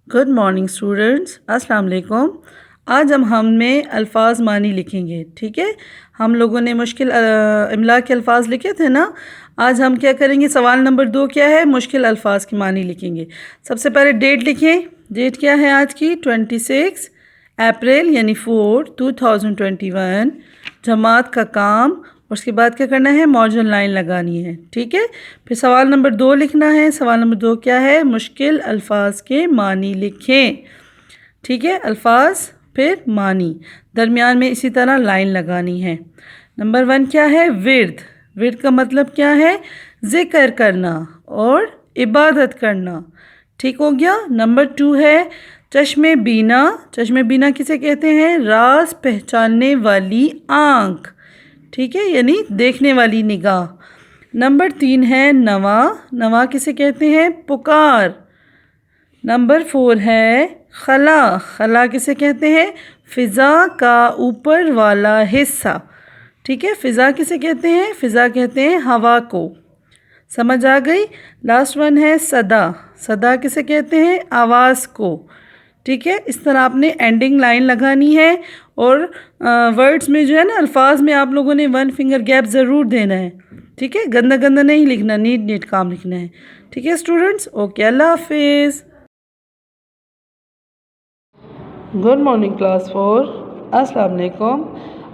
Good morning students, अस्सलाम वालेकुम। आज हम में अल्फाज मानी लिखेंगे। ठीक है, हम लोगों ने मुश्किल इमला के अल्फाज लिखे थे ना। आज हम क्या करेंगे, सवाल नंबर 2 क्या है, मुश्किल अल्फाज की मानी लिखेंगे। सबसे पहले डेट लिखें। डेट क्या है आज की, 26 अप्रैल यानी 4 2021। जमात का काम, उसके बाद क्या करना है, मार्जिन लाइन लगानी है। ठीक है, फिर सवाल नंबर 2 लिखना है। सवाल नंबर 2 क्या है, मुश्किल अल्फाज के मानी लिखें। ठीक है, अल्फाज फिर मानी, दरमियान में इसी तरह लाइन लगानी है। नंबर 1 क्या है, विर्द। विर्द का मतलब क्या है, ज़िक्र करना और इबादत करना। ठीक हो गया। नंबर 2 है चश्मे बीना। चश्मे बीना किसे कहते हैं, राज पहचानने वाली आँख। ठीक है, यानी देखने वाली निगाह। नंबर 3 है नवा। नवा किसे कहते हैं, पुकार। नंबर 4 है खला। खला किसे कहते हैं, फ़िज़ा का ऊपर वाला हिस्सा। ठीक है, फ़िज़ा किसे कहते हैं, फ़िज़ा कहते हैं हवा को। समझ आ गई। लास्ट वन है सदा। सदा किसे कहते हैं, आवाज़ को। ठीक है, इस तरह आपने एंडिंग लाइन लगानी है। और वर्ड्स में जो है ना, अल्फाज में आप लोगों ने 1 फिंगर गैप ज़रूर देना है। ठीक है, गंदा गंदा नहीं लिखना, नीट नीट काम लिखना है। ठीक है स्टूडेंट्स, ओके, अल्लाह हाफिज़। गुड मॉर्निंग क्लास 4, अस्सलाम वालेकुम।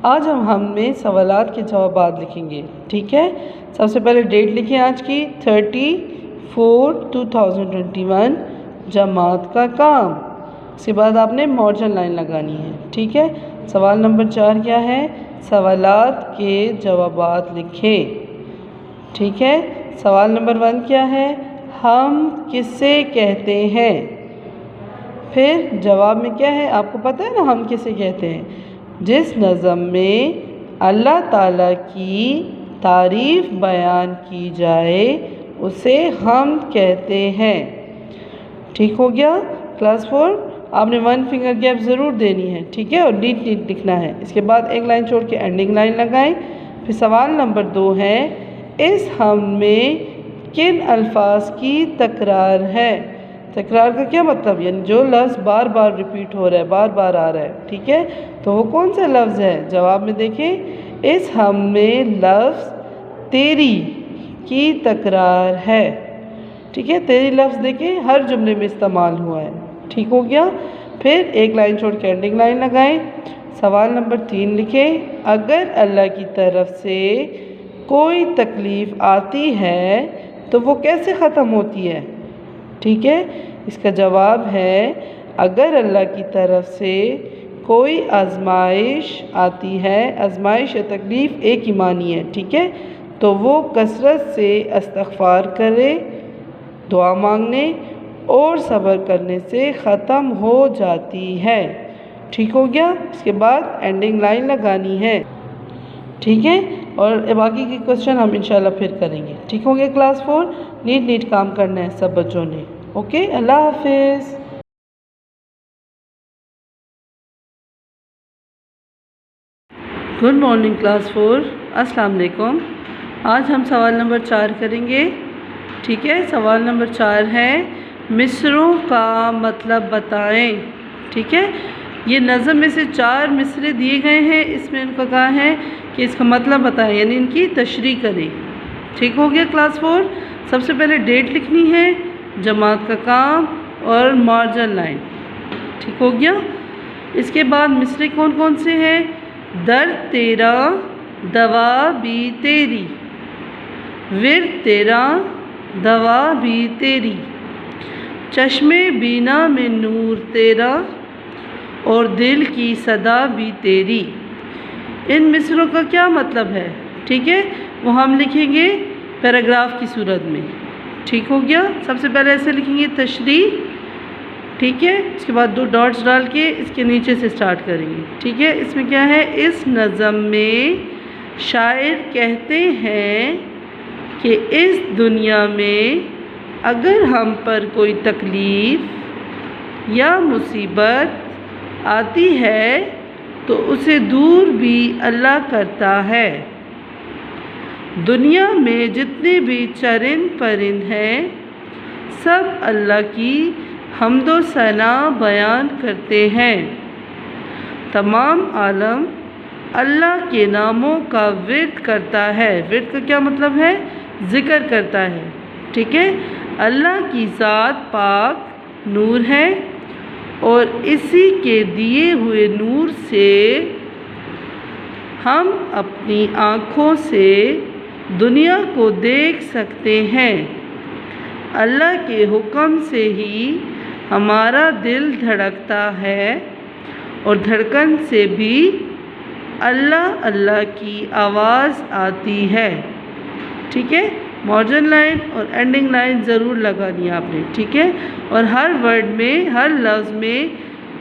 आज हम में सवालात के जवाबात लिखेंगे। ठीक है, सबसे पहले डेट लिखें आज की, 30/4 2021। जमात का काम, उसके बाद आपने मार्जिन लाइन लगानी है। ठीक है, सवाल नंबर 4 क्या है, सवालात के जवाबात लिखें। ठीक है, सवाल नंबर 1 क्या है, हम किसे कहते हैं। फिर जवाब में क्या है, आपको पता है ना हम किसे कहते हैं, जिस नज़म में अल्लाह ताला की तारीफ़ बयान की जाए उसे हम कहते हैं। ठीक हो गया क्लास 4। आपने 1 फिंगर गैप ज़रूर देनी है। ठीक है, और नीट नीट लिखना है। इसके बाद एक लाइन छोड़ के एंडिंग लाइन लगाएं। फिर सवाल नंबर 2 है, इस हम में किन अल्फाज की तकरार है। तकरार का क्या मतलब, यानी जो लफ्ज़ बार बार रिपीट हो रहा है, बार बार आ रहा है। ठीक है, तो वो कौन सा लफ्ज़ है। जवाब में देखें, इस हम में लफ्ज़ तेरी की तकरार है। ठीक है, तेरी लफ्ज़ देखें हर जुमले में इस्तेमाल हुआ है। ठीक हो गया। फिर एक लाइन छोड़ के एंडिंग लाइन लगाएं। सवाल नंबर 3 लिखें, अगर अल्लाह की तरफ से कोई तकलीफ़ आती है तो वो कैसे ख़त्म होती है। ठीक है, इसका जवाब है, अगर अल्लाह की तरफ से कोई आजमाइश आती है, आजमाइश या तकलीफ़ एक ही मानी है। ठीक है, तो वो कसरत से इस्तग़फ़ार करे, दुआ मांगने और सब्र करने से ख़त्म हो जाती है। ठीक हो गया। इसके बाद एंडिंग लाइन लगानी है। ठीक है, और बाकी के क्वेश्चन हम इंशाल्लाह फिर करेंगे। ठीक हो गया क्लास 4। नीट नीट काम करना है सब बच्चों ने। ओके, अल्लाह हाफिज़। गुड मॉर्निंग क्लास 4, अस्सलाम वालेकुम। आज हम सवाल नंबर 4 करेंगे। ठीक है, सवाल नंबर 4 है, मिसरों का मतलब बताएं। ठीक है, ये नज़म में से 4 मिसरे दिए गए हैं। इसमें इनको कहा है कि इसका मतलब बताएं, यानी इनकी तशरीह करें। ठीक हो गया क्लास 4। सबसे पहले डेट लिखनी है, जमात का काम और मार्जिन लाइन। ठीक हो गया। इसके बाद मिसरे कौन कौन से हैं, दर्द तेरा दवा भी तेरी, विर्द तेरा दवा भी तेरी, चश्मे बीना में नूर तेरा और दिल की सदा भी तेरी। इन मिसरों का क्या मतलब है, ठीक है, वो हम लिखेंगे पैराग्राफ की सूरत में। ठीक हो गया। सबसे पहले ऐसे लिखेंगे तशरीह। ठीक है, इसके बाद 2 डॉट्स डाल के इसके नीचे से स्टार्ट करेंगे। ठीक है, इसमें क्या है, इस नज़म में शायर कहते हैं कि इस दुनिया में अगर हम पर कोई तकलीफ़ या मुसीबत आती है तो उसे दूर भी अल्लाह करता है। दुनिया में जितने भी चरिंद परिंद हैं सब अल्लाह की हम्दो सना बयान करते हैं। तमाम आलम अल्लाह के नामों का विर्द करता है। विर्द का क्या मतलब है? ज़िक्र करता है। ठीक है। अल्लाह की ज़ात पाक नूर है और इसी के दिए हुए नूर से हम अपनी आँखों से दुनिया को देख सकते हैं। अल्लाह के हुक्म से ही हमारा दिल धड़कता है और धड़कन से भी अल्लाह अल्लाह की आवाज़ आती है। ठीक है। मॉडर्न लाइन और एंडिंग लाइन ज़रूर लगानी है आपने। ठीक है। और हर वर्ड में, हर लफ्ज़ में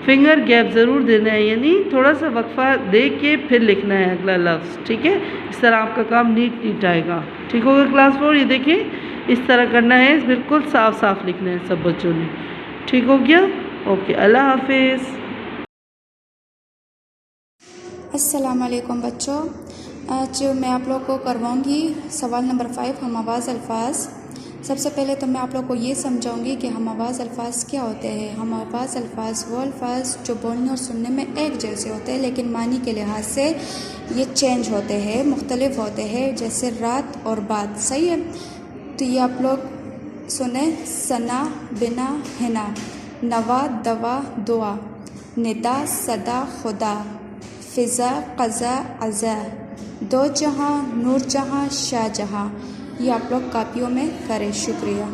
फिंगर गैप ज़रूर देना है, यानी थोड़ा सा वक्फा दे के फिर लिखना है अगला लफ्ज़। ठीक है। इस तरह आपका काम नीट आएगा। ठीक होगा क्लास 4? ये देखिए इस तरह करना है, बिल्कुल साफ साफ लिखना है सब बच्चों ने। ठीक हो गया? ओके, अल्लाह हाफिज़। अस्सलाम वालेकुम बच्चों, आज मैं आप लोग को करवाऊँगी सवाल नंबर 5 हम आवाज़ अल्फाज। सबसे पहले तो मैं आप लोग को ये समझाऊंगी कि हम आवाज़ अल्फाज क्या होते हैं। हम आवाज़ अल्फाज वो अल्फाज जो बोलने और सुनने में एक जैसे होते हैं लेकिन मानी के लिहाज से ये चेंज होते हैं, मुख्तलिफ होते हैं, जैसे रात और बात। सही है। तो ये आप लोग सुने। सना, बिना, हिना, नवा, दवा, दुआ, निदा, सदा, खुदा, फ़िज़ा, क़ज़ा, अज़ा, दो जहाँ, नूर जहाँ, शाहजहाँ। ये आप लोग कापियों में करें। शुक्रिया।